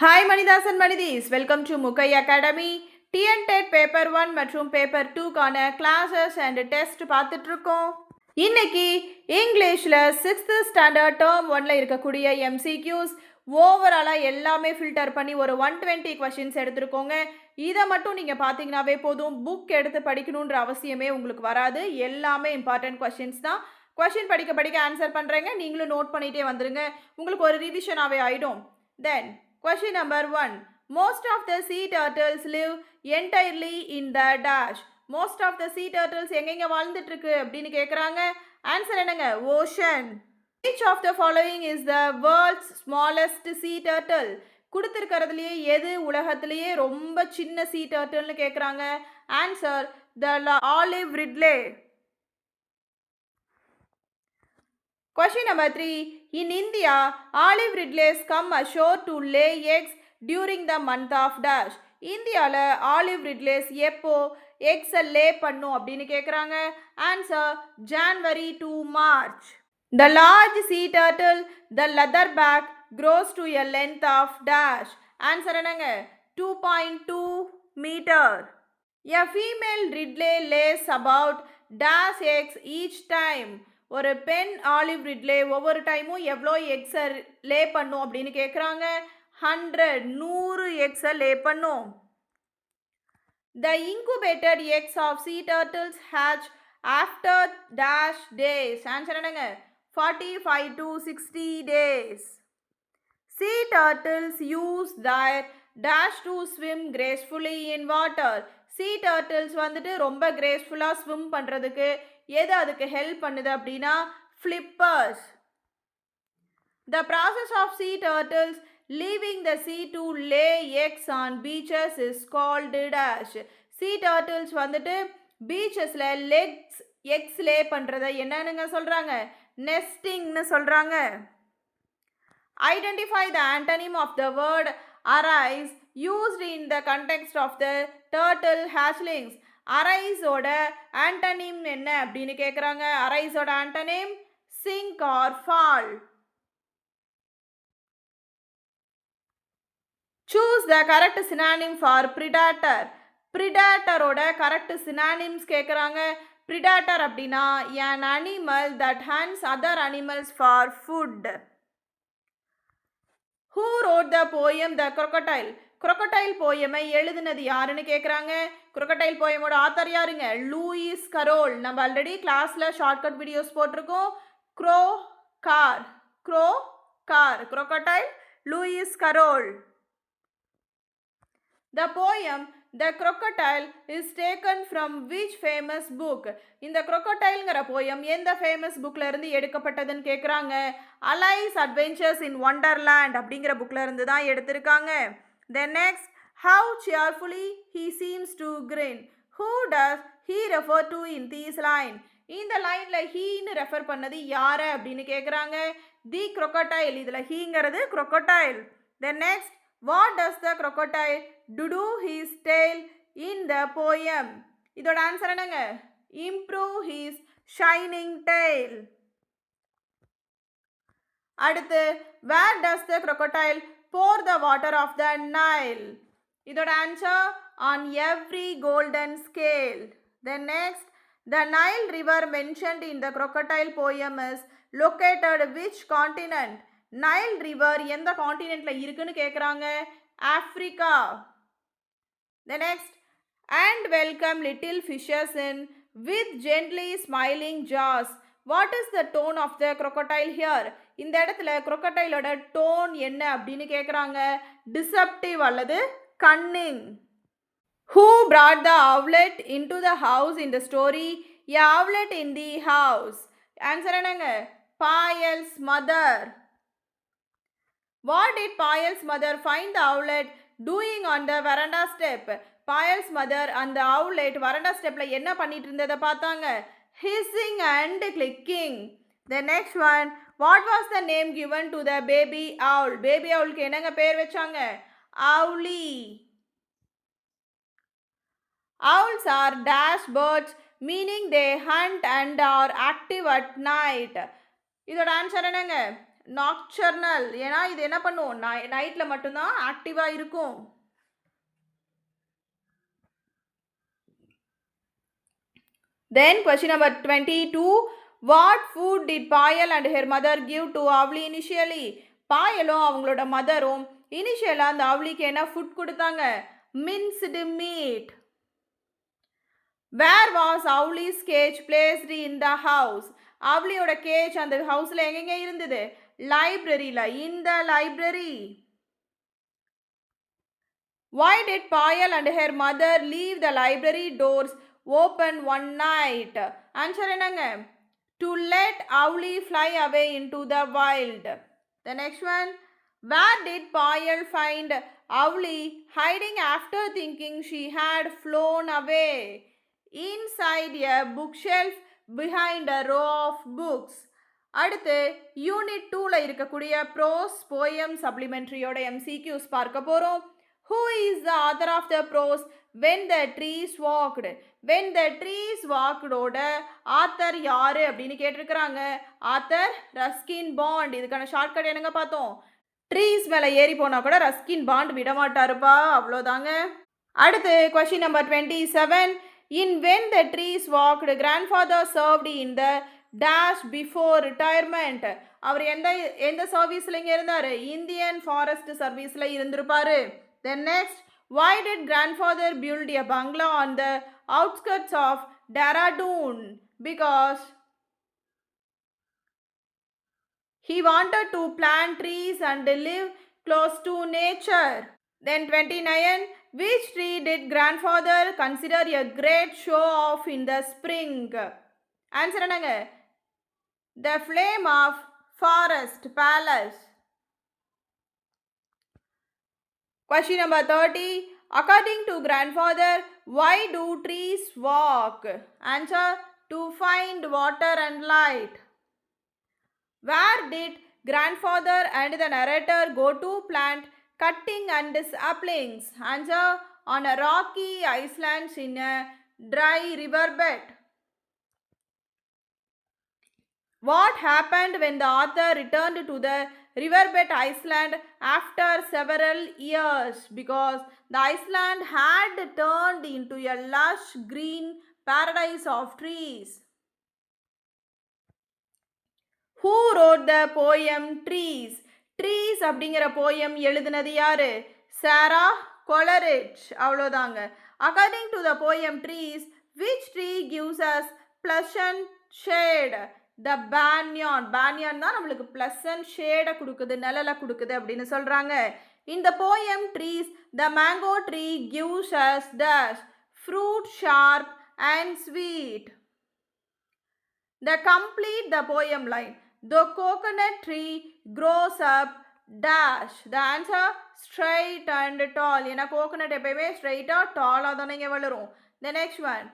Hi மணிதாஸ் and மணிதீஸ், welcome to Mugai academy. TNTET paper 1 மற்றும் பேப்பர் 2க்கான கிளாஸஸ் அண்ட் டெஸ்ட் பார்த்துட்டு இருக்கோம். இன்னைக்கு இங்கிலீஷில் 6th ஸ்டாண்டர்ட் டேர்ம் 1ல் இருக்கக்கூடிய எம்சிக்யூஸ் ஓவராலாக எல்லாமே ஃபில்டர் பண்ணி ஒரு 120 கொஷின்ஸ் எடுத்துருக்கோங்க. இதை மட்டும் நீங்கள் பார்த்தீங்கன்னாவே போதும், புக் எடுத்து படிக்கணுன்ற அவசியமே உங்களுக்கு வராது. எல்லாமே இம்பார்ட்டன்ட் கொஷின்ஸ் தான். கொஷின் படிக்க படிக்க ஆன்சர் பண்ணுறேங்க, நீங்களும் நோட் பண்ணிகிட்டே வந்துடுங்க, உங்களுக்கு ஒரு ரிவிஷனாகவே ஆகிடும். தென் question number 1. Most of the sea turtles live entirely in the dash. Most of the sea turtles எங்கெங்க வாழ்ந்துட்டு இருக்கு அப்படின்னு கேட்குறாங்க. ஆன்சர் என்னங்க? Ocean. Which of the following is the world's smallest sea turtle? கொடுத்துருக்கிறதுலையே எது உலகத்திலேயே ரொம்ப சின்ன sea turtleனு கேட்குறாங்க. Answer the olive ridley. Question number 3. In India, olive ridleys come ashore to lay eggs during the month of dash. இந்தியாவில் olive ரிட்லேஸ் எப்போ எக்ஸை லே பண்ணும் அப்படின்னு கேட்குறாங்க. Answer January to March. The large sea turtle, the leatherback, grows to a length of dash. Answer என்னங்க? 2.2 metre. A female ridley lays about dash eggs each time. ஒரு பெண் olive ridley ஒவ்வொரு டைமும் எவ்வளோ எக்ஸை லே பண்ணும் அப்படின்னு கேட்குறாங்க. 100 எக்ஸை லே பண்ணும். The incubated eggs of sea turtles hatch after dash days. Answer என்னங்க? 45 to 60 days. Sea turtles use their dash to swim gracefully in water. sea turtles வந்துட்டு ரொம்ப கிரேஸ்ஃபுல்லாக ஸ்விம் பண்ணுறதுக்கு எது அதுக்கு ஹெல்ப் பண்ணுது அப்படின்னா flippers. The process of sea turtles leaving the sea to lay eggs on beaches is called dash. sea turtles வந்துட்டு பீச்சஸில் X லே பண்ணுறதை என்னன்னு சொல்கிறாங்க? நெஸ்டிங்னு சொல்கிறாங்க. Identify the antonym of the word arise used in the context of the turtle hatchlings. அரைஸோட antonym என்ன அப்படின்னு கேட்குறாங்க. அரைஸோட antonym sink or fall. Choose the correct synonym for predator. பிரிடாட்டரோட கரெக்ட் சினானிம்ஸ் கேட்குறாங்க. பிரிடாட்டர் அப்படின்னா an animal that hunts other animals for food. Who wrote the poem The Crocodile? crocodile போயமை எழுதுனது யாருன்னு கேட்குறாங்க. crocodile போயமோட ஆத்தர் யாருங்க? Lewis Carroll. நம்ம already கிளாஸில் ஷார்ட்கட் வீடியோஸ் போட்டிருக்கோம். crocodile Lewis Carroll. The poem The Crocodile is taken from which famous book? இந்த crocodileங்கிற poem எந்த ஃபேமஸ் புக்கில் இருந்து எடுக்கப்பட்டதுன்னு கேட்குறாங்க. அலைஸ் அட்வென்ச்சர்ஸ் இன் ஒண்டர்லேண்ட் அப்படிங்கிற புக்கில் இருந்து தான் எடுத்திருக்காங்க. Then next, how cheerfully he seems to grin. Who does he refer to in this line? இந்த லைனில் ஹீன்னு ரெஃபர் பண்ணது யாரை அப்படின்னு கேட்குறாங்க. தி crocodile. இதில் ஹீங்கிறது crocodile. Then next, what does the crocodile do his tail in the poem? இதோட answer என்னங்க? improve his shining tail. அடுத்து, where does the crocodile pour the water of the Nile? இதோட answer on every golden scale. Then next, the Nile river mentioned in the crocodile poem is located which continent? Nile river எந்த காண்டினென்ட்ல இருக்குன்னு கேட்குறாங்க. Africa. The next, and welcome little fishes in with gently smiling jaws. What is the tone of the crocodile here? இந்த இடத்துல crocodileோட tone என்ன அப்படின்னு கேட்குறாங்க. Deceptive அல்லது Canning. Who brought the owlet into the house in the story A Owlet in the House? Answer என்னங்க? Payal's mother. What did Payal's mother find the owlet doing on the veranda step? Payal's mother அந்த owlet வரண்டா ஸ்டெப்பில் என்ன பண்ணிட்டு இருந்ததை பார்த்தாங்க. hissing and clicking. The next one, what was the name given to the baby owl? Baby owlக்கு என்னங்க பேர் வச்சாங்க? owly. Owls are dash birds meaning they hunt and are active at night. இதோட ஆன்சர் என்னங்க? நாக்சர்னல், ஏன்னா இது என்ன பண்ணும், நைட்டில் மட்டும்தான் ஆக்டிவாக இருக்கும். Then question number 22. What food did Payal and her mother give to Avli initially? பாயலும் அவங்களோட மதரும் இனிஷியலாக அந்த அவளிக்கு என்ன ஃபுட் கொடுத்தாங்க? Minced meat. Where was Owlie's cage placed in the house? அவளியோட கேஜ் அந்த ஹவுஸில் எங்கெங்க இருந்தது? லைப்ரரியில். In the library. Why did Payal and her mother leave the library doors open one night? Answer என்னங்க? To let Avli fly away into the wild. The next one. Where did Payal find Avli hiding after thinking she had flown away? Inside a bookshelf behind a row of books. அடுத்து unit 2ல இருக்கக்கூடிய prose poem சப்ளிமெண்ட்ரியோட MCQs பார்க்க போகிறோம். Who is the author of the prose When the Trees Walked? When the Trees Walked ஓட author யாரு அப்படின்னு கேட்டிருக்கிறாங்க. Author Ruskin bond. இதுக்கான shortcut என்னங்க பார்த்தோம்? ட்ரீஸ் மேலே ஏறி போனால் கூட ரஸ்கின் பாண்ட் விடமாட்டாருப்பா, அவ்வளோதாங்க. அடுத்து question number 27. In When the Trees Walked, grandfather served in the dash before retirement. அவர் எந்த சர்வீஸில் இங்கே இருந்தார்? இந்தியன் ஃபாரஸ்ட் சர்வீஸில் இருந்திருப்பாரு. Then next, why did grandfather build a bungalow on the outskirts of Dehradun? Because he wanted to plant trees and live close to nature. Then 29, which tree did grandfather consider a great show off in the spring? Answer என்னங்க? The flame of forest palace. Question number 30. According to grandfather, why do trees walk? Answer, to find water and light. Where did grandfather and the narrator go to plant cutting and saplings? Answer, on a rocky islands in a dry riverbed. What happened when the author returned to the riverbed island after several years? Because the island had turned into a lush green paradise of trees. Who wrote the poem Trees? Trees அப்படிங்கிற poem எழுதினது யாரு? சாரா கொலரிட்ஜ். அவ்வளோதாங்க. According to the poem Trees, which tree gives us pleasant shade? த பேன்யான். பேன்யான் தான் நம்மளுக்கு pleasant ஷேடை கொடுக்குது, நிழலை கொடுக்குது அப்படின்னு சொல்கிறாங்க. இந்த poem trees, the mango tree gives us dash fruit sharp and sweet. The complete the poem line. The coconut tree grows up dash. The answer straight and tall. ஏன்னா coconut எப்பயுமே ஸ்ட்ரைட்டாக டாலாக தானே இங்கே வளரும். The next one.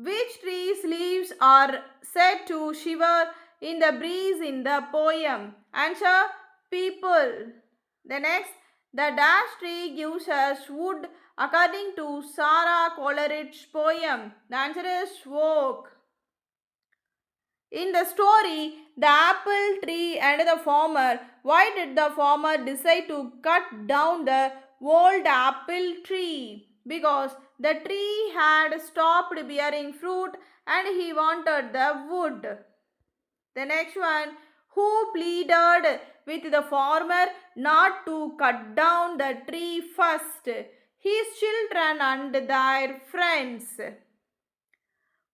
Which tree's leaves are said to shiver in the breeze in the poem? Answer, people. The next, the dash tree gives us wood according to Sarah Coleridge's poem. The answer is oak. In the story, the apple tree and the farmer, why did the farmer decide to cut down the old apple tree? Because the tree had stopped bearing fruit and he wanted the wood. The next one. Who pleaded with the farmer not to cut down the tree first? His children and their friends.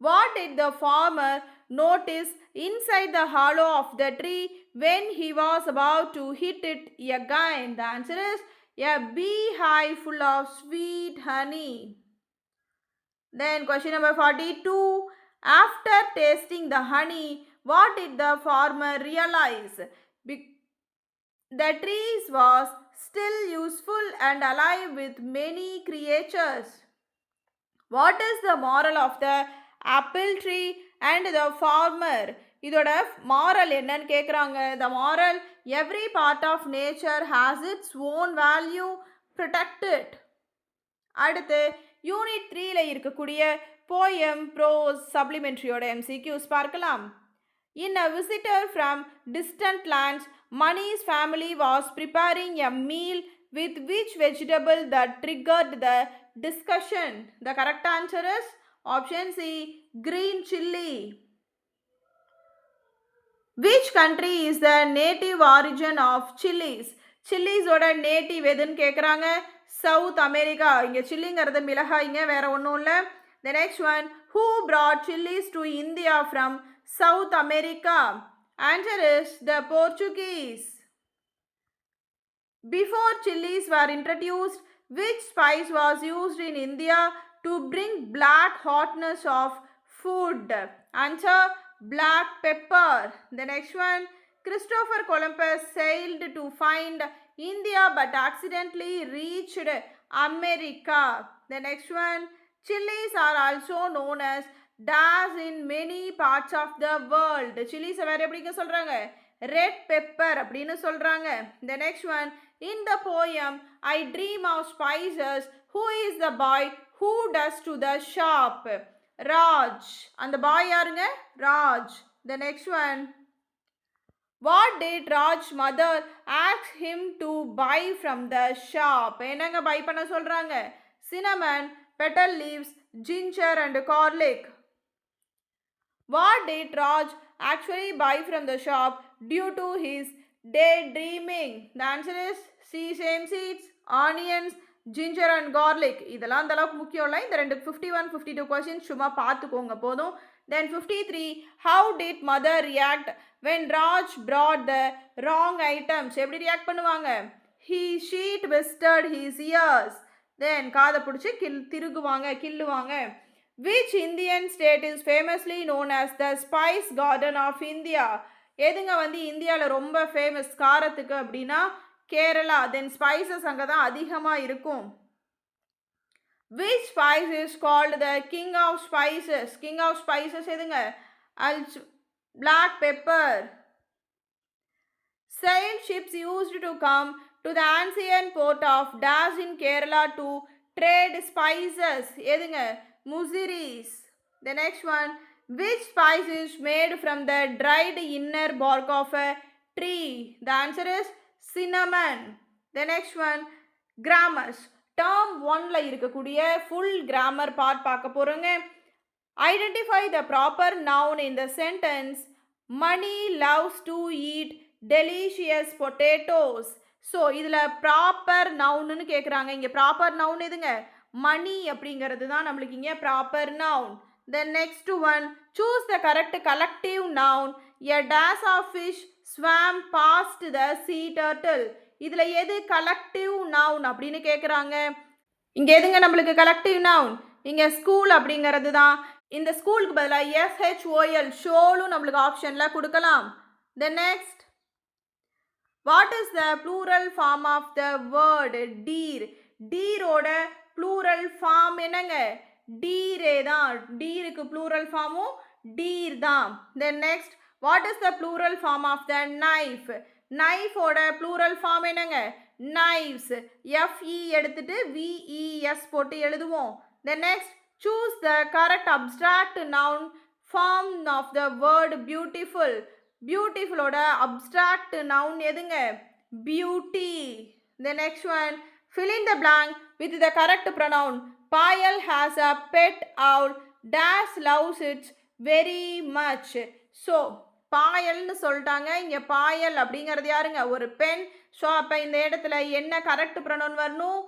What did the farmer notice inside the hollow of the tree when he was about to hit it again? The answer is a beehive full of sweet honey. Then question number 42. After tasting the honey, what did the farmer realize? The tree was still useful and alive with many creatures. What is the moral of the apple tree and the farmer? இதோட moral என்னன்னு கேட்குறாங்க. The moral, every part of nature has its own value, protected. அடுத்து unit 3ல இருக்கக்கூடிய poem prose சப்ளிமெண்ட்ரியோட MCQs பார்க்கலாம். In a visitor from distant lands, Mani's family was preparing a meal with which vegetable that triggered the discussion. The correct answer is option C, green chilli. Which country is the native origin of chilies? சில்லிஸோட நேட்டிவ் எதுன்னு கேட்குறாங்க. South America. இங்கே சில்லிங்கிறது மிளகாய்ங்க, வேற ஒன்றும் இல்லை. The next one, who brought chilies to India from South America? Answer is the Portuguese. Before chilies were introduced, which spice was used in India to bring black hotness of food? Answer, black pepper. The next one, Christopher Columbus sailed to find India but accidentally reached America. The next one, chilies are also known as dash in many parts of the world. Chilies வேற எப்படிங்க சொல்றாங்க? Red pepper அப்படின்னு சொல்றாங்க. The next one, in the poem I dream of spices, who is the boy who does to the shop? Raj. அந்த பாய் யாருங்க? Raj. The next one, what did Raj's mother ask him to buy from the shop? என்னங்க buy பண்ண சொல்றாங்க? Cinnamon, petal leaves, ginger and garlic. What did Raj actually buy from the shop due to his daydreaming? The answer is sesame seeds, onions, ginger and garlic. இதெல்லாம் அந்த அளவுக்கு முக்கியம் இல்லை. இந்த ரெண்டு 51, 52 questions சும்மா பார்த்துக்கோங்க போதும். Then 53, how did mother react when Raj brought the wrong items? எப்படி ரியாக்ட் பண்ணுவாங்க? She twisted his ears. Then காதை பிடிச்சி திருகுவாங்க, கில்லுவாங்க. Which Indian state is famously known as the spice garden of India? எதுங்க வந்து இந்தியாவில் ரொம்ப ஃபேமஸ் காரத்துக்கு அப்படின்னா கேரளா. தென் ஸ்பைசஸ் அங்கே தான் அதிகமாக இருக்கும். Which spice is called the king of spices? King of spices எதுங்க? Black pepper. Sail ships used to come to the ancient port of Dash in Kerala to trade spices. எதுங்க? Muziris. The next one, which spice is made from the dried inner bark of a tree? The answer is cinnamon. The next one, grammars. Term 1ல இருக்கக்கூடிய full grammar part பார்க்க போறோங்க. Identify the proper noun in the sentence. Mani loves to eat delicious potatoes. So இதில் proper நவுன்னு கேட்குறாங்க. இங்கே proper noun எதுங்க? மணி அப்படிங்கிறது தான் நம்மளுக்கு இங்கே proper noun. The next one, choose the correct collective noun. A dash of fish swam past the sea turtle. இதில் எது கலெக்டிவ் நவுன் அப்படின்னு கேட்குறாங்க. இங்கே எதுங்க நம்மளுக்கு கலெக்டிவ் நவுன்? இங்கே ஸ்கூல் அப்படிங்கிறது தான். இந்த ஸ்கூலுக்கு பதிலாக SHOL ஷோலும் நம்மளுக்கு ஆப்ஷனில் கொடுக்கலாம். The next, what is the plural form of the word deer? டீரோட plural form என்னங்க? டீரே தான். டீருக்கு plural ஃபார்மும் டீர் தான். Then next, what is the plural form of the knife? நைஃபோட plural form என்னங்க? knives. FE எடுத்துட்டு VES போட்டு எழுதுவோம். Then next, choose the correct abstract noun form of the word beautiful. பியூட்டிஃபுல்லோட abstract noun எதுங்க? Beauty. The next one, fill in the blank with the correct pronoun. Payal has a pet owl. Dash loves it very much. So பாயல்னு சொல்லிட்டாங்க. இங்கே பாயல் அப்படிங்கிறது யாருங்க? ஒரு பெண். So அப்போ இந்த இடத்துல என்ன கரெக்ட் ப்ரொனவுன் வரணும்?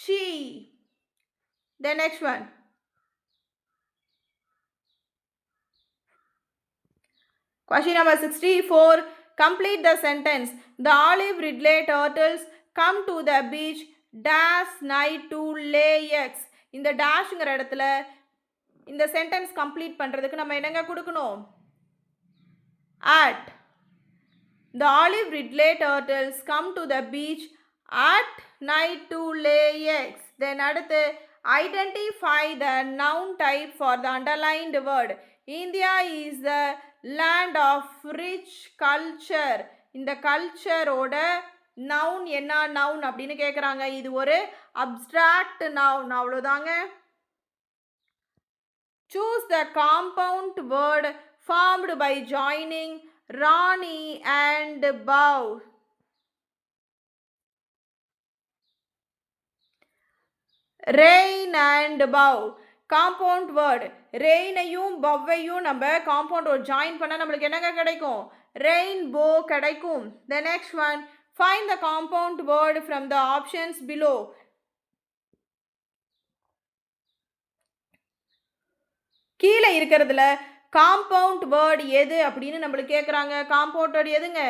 she. The next one, question number 64, complete the sentence. The olive ridley turtles come to the beach dash night to lay eggs. இந்த டேஷ்ங்கிற இடத்துல இந்த சென்டென்ஸ் கம்ப்ளீட் பண்ணுறதுக்கு நம்ம என்னங்க கொடுக்கணும்? at. The olive ridley turtles come to the beach at night to lay eggs. Then அடுத்து identify the noun type for the underlined word. India is the land of rich culture. இந்த கல்ச்சரோட noun என்ன noun அப்படின்னு கேட்குறாங்க. இது ஒரு abstract noun. அவ்வளோதாங்க. Choose the compound word formed by joining Rani and bow. Rain and bow. Compound word ரெயினையும் பவ்வையும் நம்ம காம்பவுண்ட் வேர்ட் ஜாயின் பண்ணால் நம்மளுக்கு என்னங்க கிடைக்கும்? ரெயின்போ கிடைக்கும். The next one, find the compound word from the options below. கீழே இருக்கிறதுல காம்பவுண்ட் வேர்டு எது அப்படின்னு நம்மளுக்கு கேட்குறாங்க. காம்பவுண்ட் வேர்டு எதுங்க?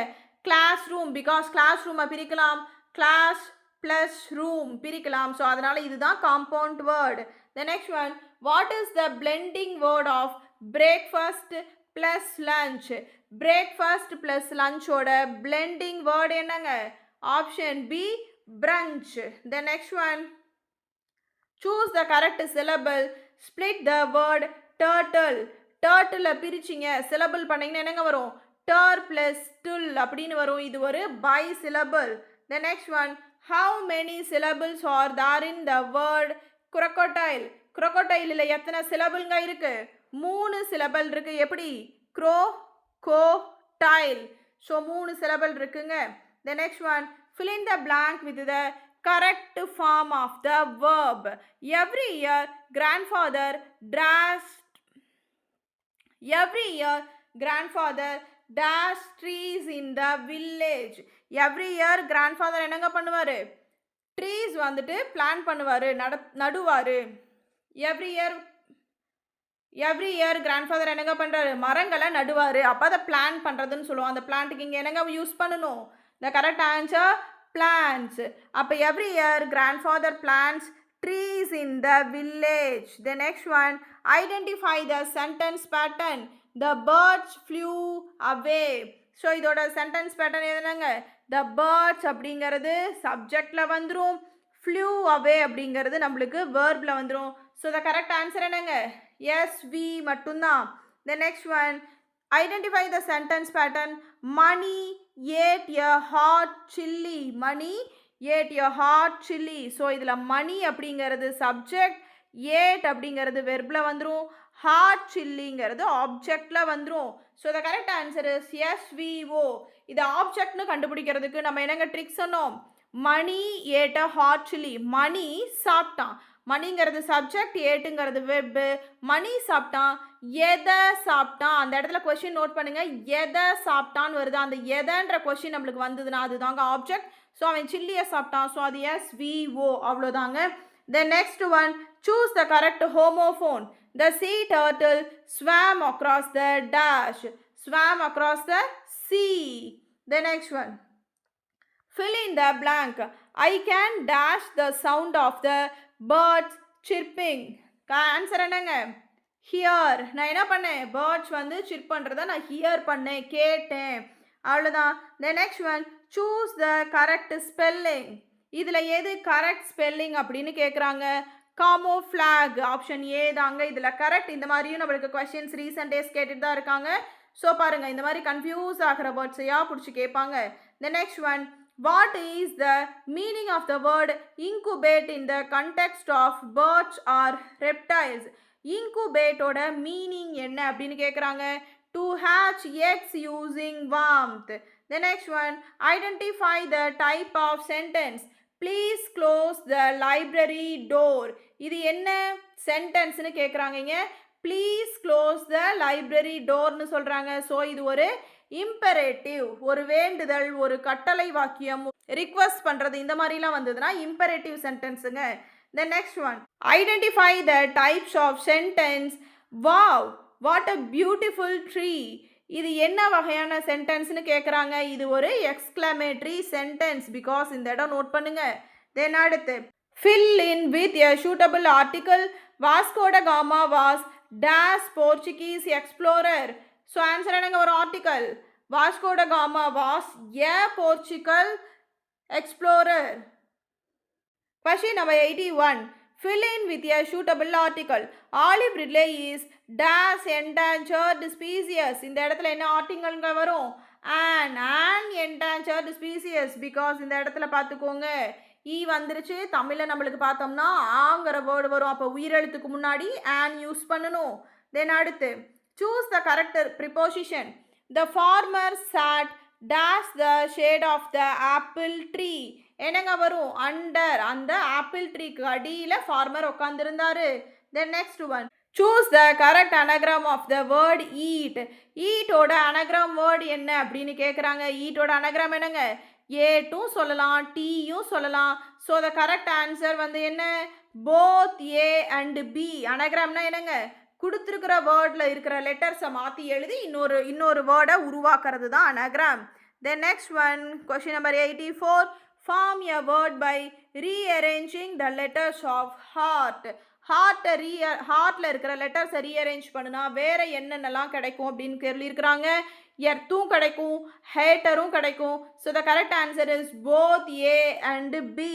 Class room. பிகாஸ் கிளாஸ் ரூமை பிரிக்கலாம், கிளாஸ் ப்ளஸ் ரூம் பிரிக்கலாம். ஸோ அதனால் இதுதான் compound word. The next one, what is the blending word of breakfast plus lunch? breakfast plus lunch ஓட blending word என்னங்க? option B, brunch. The next one, choose the correct syllable. split the word turtle. turtle பிரிச்சிங்க syllable பண்ணிங்கன்னா என்னங்க வரும்? tur plus tull அப்படின்னு வரும். இது ஒரு by syllable. The next one, how many syllables are there in the word crocodile? crocodile எத்தனை சிலபிள்ங்க இருக்கு? 3 syllable இருக்கு. எப்படி? க்ரோ கோ டைல். ஸோ 3 சிலபிள் இருக்குங்க. The next one, fill in the blank with the correct form of the verb. every year grandfather dash trees in the village. every year grandfather என்னங்க பண்ணுவாரு? Trees வந்துட்டு plan பண்ணுவார், நடுவார். Every year grandfather என்னங்க பண்ணுறாரு? மரங்களை நடுவார். அப்போ அதை பிளான் பண்ணுறதுன்னு சொல்லுவோம். அந்த பிளான்ட்டுக்கு இங்கே என்னங்க யூஸ் பண்ணணும்? The correct answer plants. அப்போ every year grandfather plants trees in the village. The next one, identify the sentence pattern. The birds flew away. So இதோட சென்டென்ஸ் பேட்டர்ன் எதுனாங்க? த பேர்ட்ஸ் அப்படிங்கிறது சப்ஜெக்டில் வந்துடும், ஃப்ளூ அவே அப்படிங்கிறது நம்மளுக்கு வேர்பில் வந்துடும். ஸோ த கரெக்ட் ஆன்சர் என்னங்க? எஸ் வி மட்டும்தான். The next one, identify the sentence pattern. Mani ate a hot chilli. Mani ate a hot chilli. So இதில் மணி அப்படிங்கிறது சப்ஜெக்ட், ஏட் அப்படிங்கிறது வெர்பில் வந்துடும், ஹாட் சில்லிங்கிறது ஆப்ஜெக்டில் வந்துடும். So the correct answer is SVO. இது ஆப்ஜெக்ட்னு கண்டுபிடிக்கிறதுக்கு நம்ம என்னங்க ட்ரிக் சொன்னோம்? மணி ஏட் அ ஹாட் சில்லி. மணி சாப்பிட்டான். மணிங்கிறது சப்ஜெக்ட், ஏட்டுங்கிறது வெப்பு. மணி சாப்பிட்டான். எதை சாப்பிட்டான்? அந்த இடத்துல கொஸ்டின் நோட் பண்ணுங்க. எதை சாப்பிட்டான்னு வருது. அந்த எதைன்ற கொஸ்டின் நம்மளுக்கு வந்ததுன்னா அதுதாங்க ஆப்ஜெக்ட். ஸோ அவன் சில்லியை சாப்பிட்டான். ஸோ அது எஸ்விஓ. அவ்வளோதாங்க. The next one, choose the correct homophone. The sea turtle swam across the dash. Swam across the sea. The next one, fill in the blank. I can dash the sound of the birds chirping. Answer என்னங்க? Here. நான் என்ன பண்ணேன்? Birds வந்து சிர்ப் பண்ணுறத நான் here பண்ணேன், கேட்டேன். அவ்வளோதான். The next one, choose the correct spelling. இதில் எது கரெக்ட் ஸ்பெல்லிங் அப்படின்னு கேட்குறாங்க? காமோஃப்ளாக். ஆப்ஷன் ஏ தாங்க இதில் கரெக்ட். இந்த மாதிரியும் நம்மளுக்கு கொஸ்டின்ஸ் ரீசன்ட் டேஸ் கேட்டுட்டு தான் இருக்காங்க. ஸோ பாருங்கள், இந்த மாதிரி கன்ஃபியூஸ் ஆகிற வேர்ட்ஸையா பிடிச்சி கேட்பாங்க. The next one, what is the meaning of the word incubate in the context of birds or reptiles? இன்குபேட்டோட மீனிங் என்ன அப்படின்னு கேட்குறாங்க. To hatch eggs using warmth. The next one, identify the type of sentence. Please close the library door. இது என்ன சென்டென்ஸ்னு கேட்குறாங்க. Please close the library டோர்னு சொல்கிறாங்க. So இது ஒரு இம்பரேட்டிவ், ஒரு வேண்டுதல், ஒரு கட்டளை வாக்கியம், ரிக்வஸ்ட் பண்ணுறது, இந்த மாதிரிலாம் வந்ததுன்னா imperative சென்டென்ஸுங்க. The next one, identify the types of sentence. Wow, what a beautiful tree. இது என்ன வகையான சென்டென்ஸ்னு கேட்குறாங்க. இது ஒரு எக்ஸ்க்ளமேட்டரி சென்டென்ஸ். பிகாஸ் இந்த இடம் நோட் பண்ணுங்க. தென் அடுத்து, fill in with a suitable article. Vasco da Gama was dash Portuguese explorer. So answer என்னங்க? ஒரு article. Vasco da Gama was a Portugal explorer. Question number 81. Fill in with a suitable article. Olive Ridley is dash endangered species. இந்த இடத்துல என்ன ஆர்டிகல்ங்க வரும்? an endangered species. Because இந்த இடத்துல பார்த்துக்கோங்க, ஈ வந்துருச்சு. தமிழில் நம்மளுக்கு பார்த்தோம்னா ஆங்கிற வேர்டு வரும். அப்போ உயிரெழுத்துக்கு முன்னாடி an யூஸ் பண்ணணும். தென் அடுத்து, Choose the correct preposition. The farmer sat dash the shade of the apple tree. என்னங்க வரும்? அண்டர் அந்த ஆப்பிள் ட்ரீக்கு அடியில் farmer உட்காந்துருந்தாரு. Then next one. Choose the correct anagram of the word eat. ஈட்டோட அனகிராம் வேர்டு என்ன அப்படின்னு கேட்குறாங்க. ஈட்டோட அனகிராம் என்னங்க? ஏட்டும் சொல்லலாம், டீயும் சொல்லலாம். ஸோ த கரெக்ட் ஆன்சர் வந்து என்ன? Both A and B. அனகிராம்னா என்னங்க? கொடுத்துருக்கிற வேர்டில் இருக்கிற லெட்டர்ஸை மாற்றி எழுதி இன்னொரு வேர்டை உருவாக்குறது தான் anagram. Then next one, question number 84. Form a word by rearranging the letters of heart. ஹார்ட்டில் இருக்கிற லெட்டர்ஸை ரீஅரேஞ்ச் பண்ணுனா வேறு என்னென்னலாம் கிடைக்கும் அப்படின்னு சொல்லியிருக்கிறாங்க. எர்த்தும் கிடைக்கும், ஹேட்டரும் கிடைக்கும். So the correct answer is both A and B.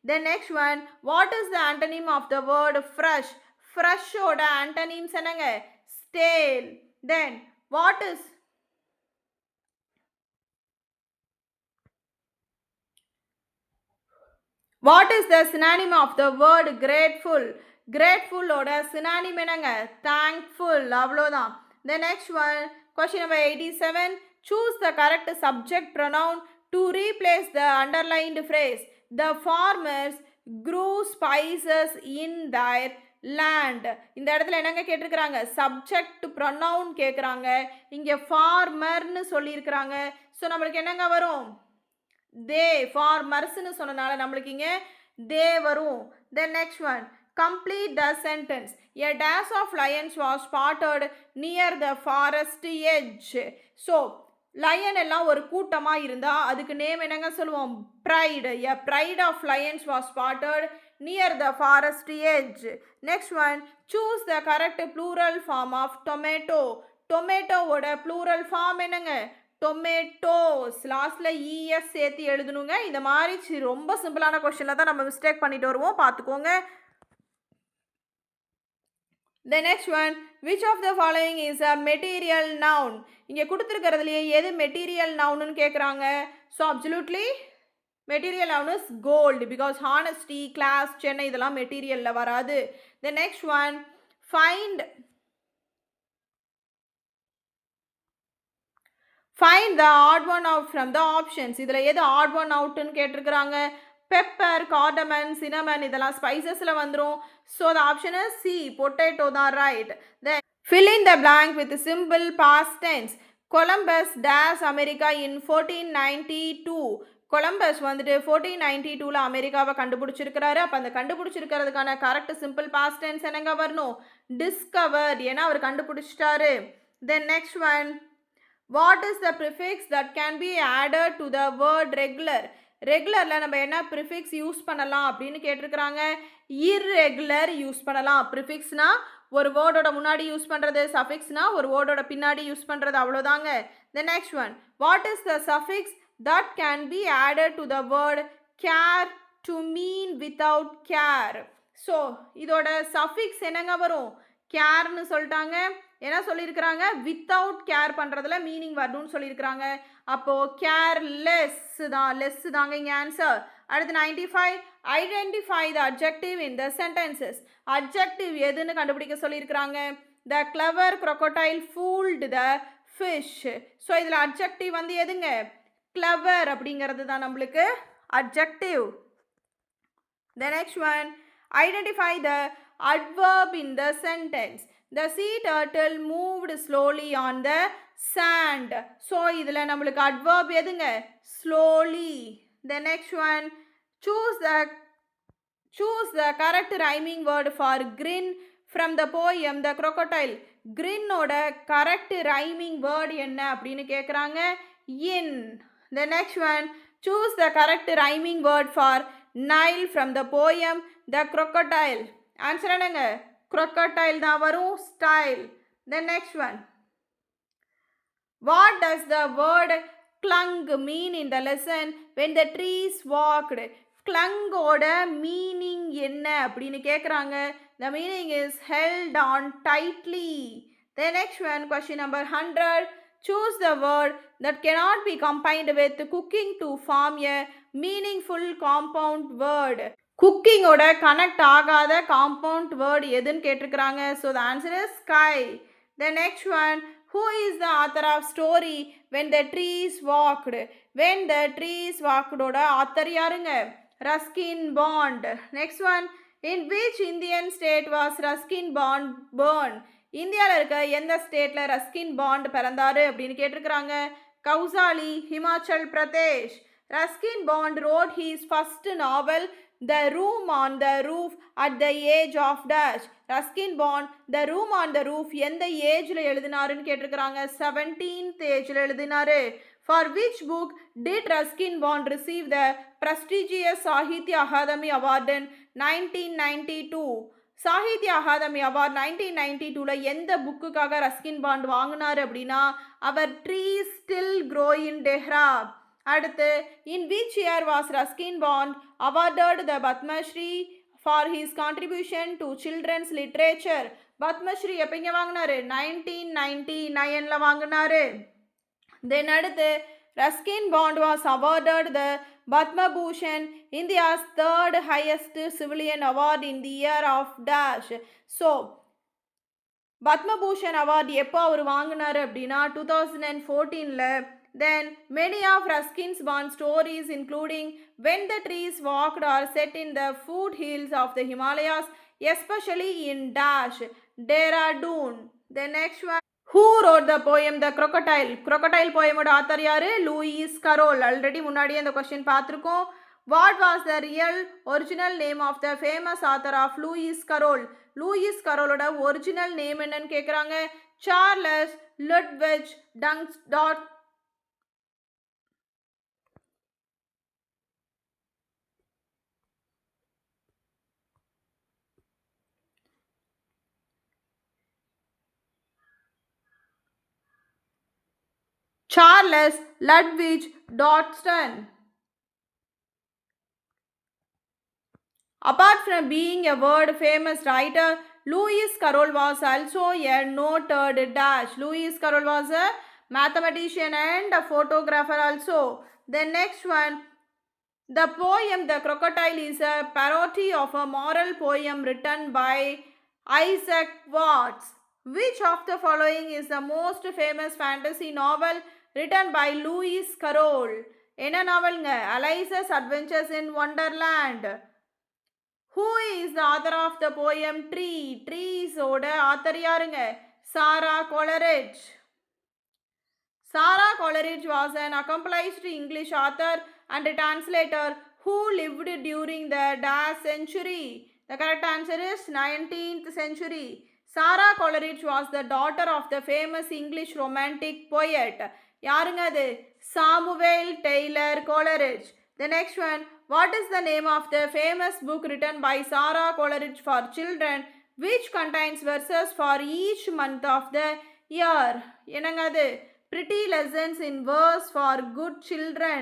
Then next one, what is the antonym of the word fresh? ஃப்ரெஷ்ஷோட ஆண்டனிம்ஸ் என்னங்க? Stale. Then what is the synonym of the word grateful? கிரேட்ஃபுல்லோட synonym என்னங்க? Thankful. அவ்வளோதான். The next one, question number 87. Choose the correct subject pronoun to replace the underlined phrase. The farmers grew spices in their land. இந்த இடத்துல என்னங்க கேட்டிருக்கிறாங்க? Subject pronoun கேட்குறாங்க. இங்கே ஃபார்மர்னு சொல்லியிருக்கிறாங்க. ஸோ நம்மளுக்கு என்னங்க வரும்? தே. ஃபார்மர்ஸ்னு சொன்னனால நம்மளுக்கு இங்கே தே வரும். தென் next one, complete the sentence. A dash of lions was spotted near the forest edge. So lion எல்லாம் ஒரு கூட்டமாக இருந்தால் அதுக்கு நேம் என்னங்க சொல்லுவோம்? Pride. A pride of lions was spotted near the forest edge. Next one, choose the correct plural form of tomato. டொமேட்டோவோட plural form என்னங்க? Tomatoes. லாஸ்ட்டில் இஎஸ் சேர்த்து எழுதணுங்க. இந்த மாதிரி ரொம்ப சிம்பிளான கொஸ்டினில் தான் நம்ம மிஸ்டேக் பண்ணிட்டு வருவோம், பார்த்துக்கோங்க. The next one, which of the following is a material noun? இங்கே கொடுத்துருக்கிறதுலையே எது மெட்டீரியல் நவுன்னு கேட்குறாங்க. So absolutely material noun is gold, because honesty, class, Chennai இதெல்லாம் மெட்டீரியலில் வராது. The next one, find the odd one out from the options. இதில் எது odd one outன்னு கேட்டிருக்கிறாங்க. Pepper, cardamom, cinnamon இதெல்லாம் ஸ்பைசஸில் வந்துடும். So the option is C, potato தான் right. Then fill in the blank with simple past tense. Columbus dash America in 1492. Columbus வந்துட்டு 1492 அமெரிக்காவை கண்டுபிடிச்சிருக்கிறாரு. அப்போ அந்த கண்டுபிடிச்சிருக்கிறதுக்கான கரெக்ட் சிம்பிள் பாஸ்ட் டென்ஸ் என்னங்க வரணும்? டிஸ்கவர்ட். ஏன்னா அவர் கண்டுபிடிச்சிட்டாரு. Then next one, what is the prefix that can be added to the word regular? ரெகுலரில் நம்ம என்ன ப்ரிஃபிக்ஸ் யூஸ் பண்ணலாம் அப்படின்னு கேட்டிருக்கிறாங்க. இர்ரெகுலர் யூஸ் பண்ணலாம். ப்ரிஃபிக்ஸ்னால் ஒரு வேர்டோட முன்னாடி யூஸ் பண்ணுறது, சஃபிக்ஸ்னால் ஒரு வேர்டோட பின்னாடி யூஸ் பண்ணுறது, அவ்வளோதாங்க. த next one, what is the suffix that can be added to the word care to mean without care? So இதோட சஃபிக்ஸ் என்னங்க வரும்? கேர்னு சொல்லிட்டாங்க. என்ன சொல்லியிருக்கிறாங்க? வித்தவுட் கேர் பண்ணுறதுல மீனிங் வரணும்னு சொல்லியிருக்கிறாங்க. அப்போது கேர்லெஸ் தான், லெஸ் தாங்க இங்கே ஆன்சர். அடுத்து 95, identify the adjective in the sentences. Adjective எதுன்னு கண்டுபிடிக்க சொல்லியிருக்கிறாங்க. The clever crocodile fooled the fish. So இதில் அட்ஜெக்டிவ் வந்து எதுங்க? கிளவர் அப்படிங்கிறது தான் நம்மளுக்கு adjective. The next one, identify the adverb in the sentence. The sea turtle moved slowly on the sand. So இதில் நம்மளுக்கு adverb எதுங்க? slowly. The next one, choose the correct rhyming word for grin from the poem The Crocodile. கிரின்னோட correct rhyming word என்ன அப்படின்னு கேட்குறாங்க. In. The next one, choose the correct rhyming word for Nile from the poem The Crocodile. Answer என்னங்க? crocodile தான் வரும். Style. The next one, what does the word clung mean in the lesson when the trees walked? clungோட meaning என்ன அப்படின்னு கேட்குறாங்க. The meaning is held on tightly. The next one, question number 100, choose the word that cannot be combined with cooking to form a meaningful compound word. குக்கிங்கோட connect ஆகாத compound word எதுன்னு கேட்டிருக்கிறாங்க. So the answer is sky. The next one, who is the author of story when the trees walked? When the trees walked ஓட author யாருங்க? Ruskin bond. Next one, in which Indian state was Ruskin Bond born? இந்தியாவில் இருக்க எந்த ஸ்டேட்ல Ruskin bond பிறந்தாரு அப்படின்னு கேட்டிருக்கிறாங்க. Kasauli, Himachal Pradesh. Ruskin Bond wrote his first novel The Room on the Roof at the age of dash. Ruskin bond The Room on the Roof எந்த ஏஜ்ல எழுதினாருன்னு கேட்டிருக்கிறாங்க. 17th ஏஜ்ல எழுதினாரு. For which book did Ruskin Bond receive the prestigious Sahitya Akademi Award in 1992? Sahitya Akademi award 1992ல எந்த புக்குக்காக Ruskin Bond வாங்கினார் அப்படின்னா அவர் trees still grow in Dehra. அடுத்து, in which year was Ruskin Bond awarded the Padmashri for his contribution to children's literature? Padmashri எப்போங்க வாங்கினாரு? 1999ல வாங்கினாரு. தென் அடுத்து, Ruskin Bond was awarded the Padma Bhushan, India's third highest civilian award in the year of dash. So, Padma Bhushan award எப்போ அவர் வாங்கினார் அப்படின்னா 2014ல. Then many of Ruskin's Bond stories including When the Trees Walked are set in the foothills of the Himalayas, especially in dash, Dehradun. The next one, who wrote the poem The Crocodile? Crocodile poem ஓட author யாரு? Lewis Carroll. Already முன்னாடியே அந்த question பார்த்துருக்கோம். What was the real original name of the famous author of Lewis Carroll? Lewis கரோலோட original name என்னன்னு கேட்குறாங்க. Charles Ludwig Dodgson. Charles Ludwig Dodson. Apart from being a world famous writer, Lewis Carroll was also a noted dash. Lewis Carroll was a mathematician and a photographer also. The next one, the poem The Crocodile is a parody of a moral poem written by Isaac Watts. Which of the following is the most famous fantasy novel written by Lewis Carroll? என்ன நாவல்ங்க? Alice's Adventures in Wonderland. Who is the author of the poem Tree? Trees ஓட author யாருங்க? Sarah Coleridge. Sarah Coleridge was an accomplished English author and translator who lived during the dash century. The correct answer is 19th century. Sarah Coleridge was the daughter of the famous English romantic poet. யாருங்க அது? Samuel Taylor Coleridge. The next one, what is the name of the famous book written by Sarah Coleridge for children which contains verses for each month of the year? என்னங்க அது? Pretty Lessons in Verse for Good Children.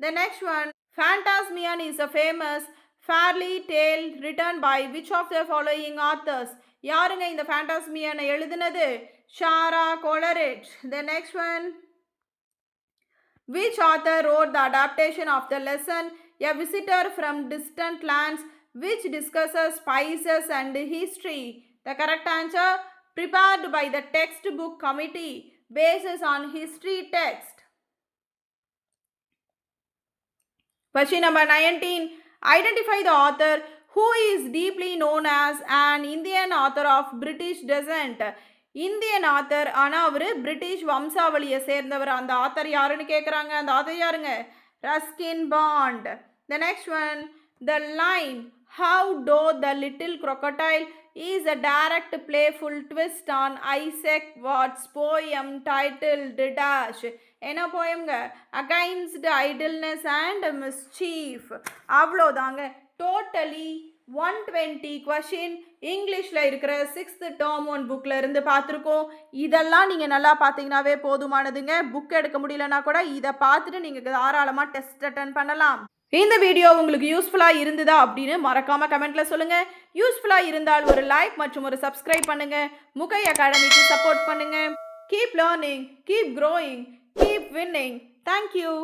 The next one, Phantasmian is a famous fairy tale written by which of the following authors? யாருங்க இந்த Phantasmian எழுதினது? Sarah Coleridge. The next one, which author wrote the adaptation of the lesson A Visitor from Distant Lands, which discusses spices and history? The correct answer, prepared by the textbook committee based on history text. Question number 19. Identify the author who is deeply known as an Indian author of British descent. Indian author, ஆனால் அவர் British வம்சாவளியை சேர்ந்தவர். அந்த author யாருன்னு கேட்குறாங்க. அந்த author யாருங்க? Ruskin bond. The next one, the line how to the little crocodile is a direct playful twist on Isaac Watts' poem titled dash. என்ன போயம்ங்க? Against idleness and mischief. அவ்வளோதாங்க. Totally 120 question இங்கிலீஷில் இருக்கிற 6th term 1 புக்கில் இருந்து பார்த்துருக்கோம். இதெல்லாம் நீங்கள் நல்லா பார்த்தீங்கன்னாவே போதுமானதுங்க. புக் எடுக்க முடியலன்னா கூட இதை பார்த்துட்டு நீங்கள் தாராளமாக டெஸ்ட் அட்டன் பண்ணலாம். இந்த வீடியோ உங்களுக்கு யூஸ்ஃபுல்லாக இருந்ததா அப்படின்னு மறக்காமல் கமெண்ட்டில் சொல்லுங்கள். யூஸ்ஃபுல்லாக இருந்தால் ஒரு லைக் மற்றும் ஒரு சப்ஸ்கிரைப் பண்ணுங்கள். முகை அகாடமிக்கு சப்போர்ட் பண்ணுங்கள். Keep learning, keep growing, keep winning. Thank you.